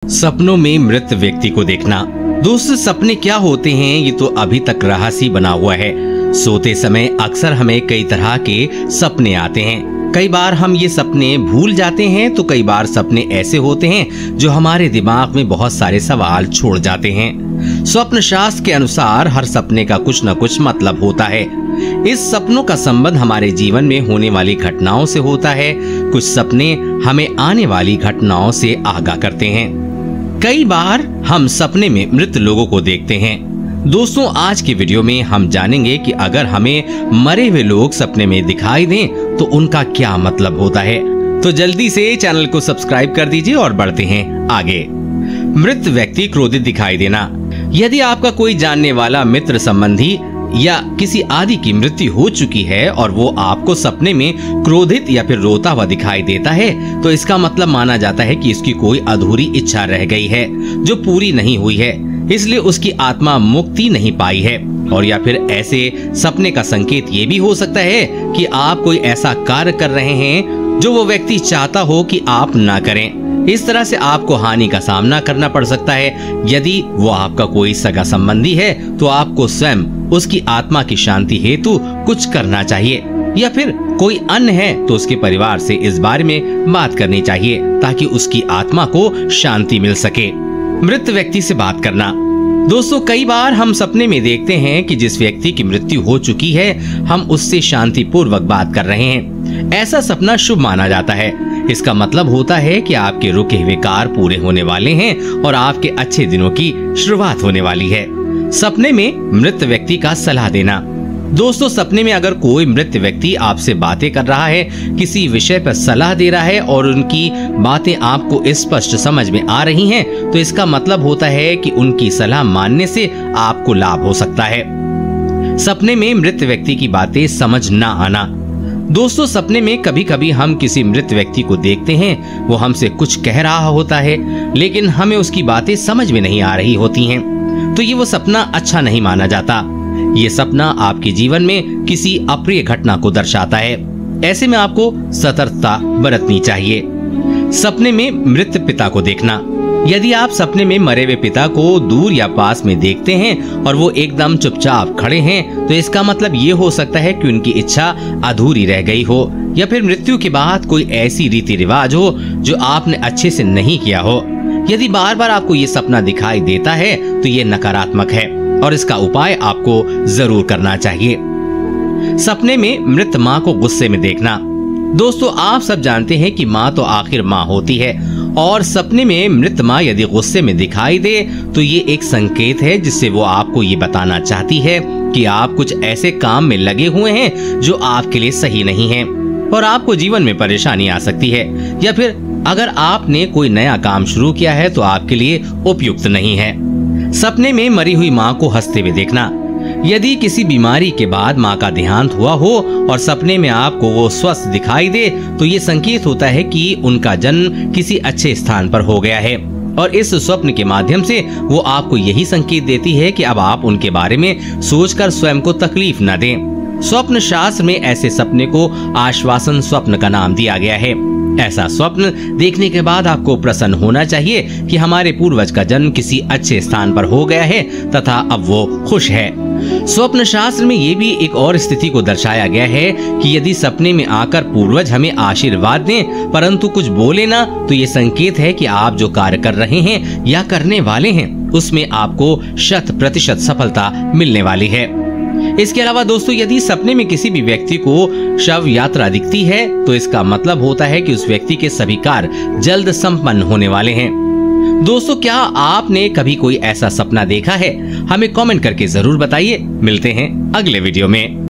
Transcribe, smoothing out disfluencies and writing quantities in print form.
सपनों में मृत व्यक्ति को देखना। दोस्तों, सपने क्या होते हैं ये तो अभी तक रहस्य बना हुआ है। सोते समय अक्सर हमें कई तरह के सपने आते हैं। कई बार हम ये सपने भूल जाते हैं तो कई बार सपने ऐसे होते हैं जो हमारे दिमाग में बहुत सारे सवाल छोड़ जाते हैं। स्वप्न शास्त्र के अनुसार हर सपने का कुछ न कुछ मतलब होता है। इस सपनों का संबंध हमारे जीवन में होने वाली घटनाओं से होता है। कुछ सपने हमें आने वाली घटनाओं से आगाह करते हैं। कई बार हम सपने में मृत लोगों को देखते हैं। दोस्तों, आज की वीडियो में हम जानेंगे कि अगर हमें मरे हुए लोग सपने में दिखाई दें तो उनका क्या मतलब होता है। तो जल्दी से चैनल को सब्सक्राइब कर दीजिए और बढ़ते हैं आगे। मृत व्यक्ति क्रोधित दिखाई देना। यदि आपका कोई जानने वाला मित्र, संबंधी या किसी आदि की मृत्यु हो चुकी है और वो आपको सपने में क्रोधित या फिर रोता हुआ दिखाई देता है तो इसका मतलब माना जाता है कि इसकी कोई अधूरी इच्छा रह गई है जो पूरी नहीं हुई है, इसलिए उसकी आत्मा मुक्ति नहीं पाई है। और या फिर ऐसे सपने का संकेत ये भी हो सकता है कि आप कोई ऐसा कार्य कर रहे हैं जो वो व्यक्ति चाहता हो कि आप ना करें। इस तरह से आपको हानि का सामना करना पड़ सकता है। यदि वो आपका कोई सगा संबंधी है तो आपको स्वयं उसकी आत्मा की शांति हेतु कुछ करना चाहिए, या फिर कोई अन्य है तो उसके परिवार से इस बारे में बात करनी चाहिए ताकि उसकी आत्मा को शांति मिल सके। मृत व्यक्ति से बात करना। दोस्तों, कई बार हम सपने में देखते हैं कि जिस व्यक्ति की मृत्यु हो चुकी है हम उससे शांति पूर्वक बात कर रहे हैं। ऐसा सपना शुभ माना जाता है। इसका मतलब होता है कि आपके रुके हुए कार्य पूरे होने वाले हैं और आपके अच्छे दिनों की शुरुआत होने वाली है। सपने में मृत व्यक्ति का सलाह देना। दोस्तों, सपने में अगर कोई मृत व्यक्ति आपसे बातें कर रहा है, किसी विषय पर सलाह दे रहा है और उनकी बातें आपको स्पष्ट समझ में आ रही हैं, तो इसका मतलब होता है कि उनकी सलाह मानने से आपको लाभ हो सकता है। सपने में मृत व्यक्ति की बातें समझ ना आना। दोस्तों, सपने में कभी कभी हम किसी मृत व्यक्ति को देखते हैं, वो हमसे कुछ कह रहा होता है लेकिन हमें उसकी बातें समझ में नहीं आ रही होती हैं, तो ये वो सपना अच्छा नहीं माना जाता। ये सपना आपके जीवन में किसी अप्रिय घटना को दर्शाता है। ऐसे में आपको सतर्कता बरतनी चाहिए। सपने में मृत पिता को देखना। यदि आप सपने में मरे हुए पिता को दूर या पास में देखते हैं और वो एकदम चुपचाप खड़े हैं तो इसका मतलब ये हो सकता है कि उनकी इच्छा अधूरी रह गई हो, या फिर मृत्यु के बाद कोई ऐसी रीति रिवाज हो जो आपने अच्छे से नहीं किया हो। यदि बार बार आपको ये सपना दिखाई देता है तो ये नकारात्मक है और इसका उपाय आपको जरूर करना चाहिए। सपने में मृत माँ को गुस्से में देखना। दोस्तों, आप सब जानते हैं कि माँ तो आखिर माँ होती है और सपने में मृत माँ यदि गुस्से में दिखाई दे तो ये एक संकेत है जिससे वो आपको ये बताना चाहती है कि आप कुछ ऐसे काम में लगे हुए हैं जो आपके लिए सही नहीं है और आपको जीवन में परेशानी आ सकती है, या फिर अगर आपने कोई नया काम शुरू किया है तो आपके लिए उपयुक्त नहीं है। सपने में मरी हुई माँ को हंसते हुए देखना। यदि किसी बीमारी के बाद माँ का देहांत हुआ हो और सपने में आपको वो स्वस्थ दिखाई दे तो ये संकेत होता है कि उनका जन्म किसी अच्छे स्थान पर हो गया है, और इस स्वप्न के माध्यम से वो आपको यही संकेत देती है कि अब आप उनके बारे में सोचकर स्वयं को तकलीफ न दें। स्वप्न शास्त्र में ऐसे सपने को आश्वासन स्वप्न का नाम दिया गया है। ऐसा स्वप्न देखने के बाद आपको प्रसन्न होना चाहिए कि हमारे पूर्वज का जन्म किसी अच्छे स्थान पर हो गया है तथा अब वो खुश है। स्वप्न शास्त्र में ये भी एक और स्थिति को दर्शाया गया है कि यदि सपने में आकर पूर्वज हमें आशीर्वाद दें परंतु कुछ बोले ना तो ये संकेत है कि आप जो कार्य कर रहे हैं या करने वाले हैं उसमें आपको 100% सफलता मिलने वाली है। इसके अलावा दोस्तों, यदि सपने में किसी भी व्यक्ति को शव यात्रा दिखती है तो इसका मतलब होता है कि उस व्यक्ति के सभी कार्य जल्द संपन्न होने वाले हैं। दोस्तों, क्या आपने कभी कोई ऐसा सपना देखा है? हमें कमेंट करके जरूर बताइए। मिलते हैं अगले वीडियो में।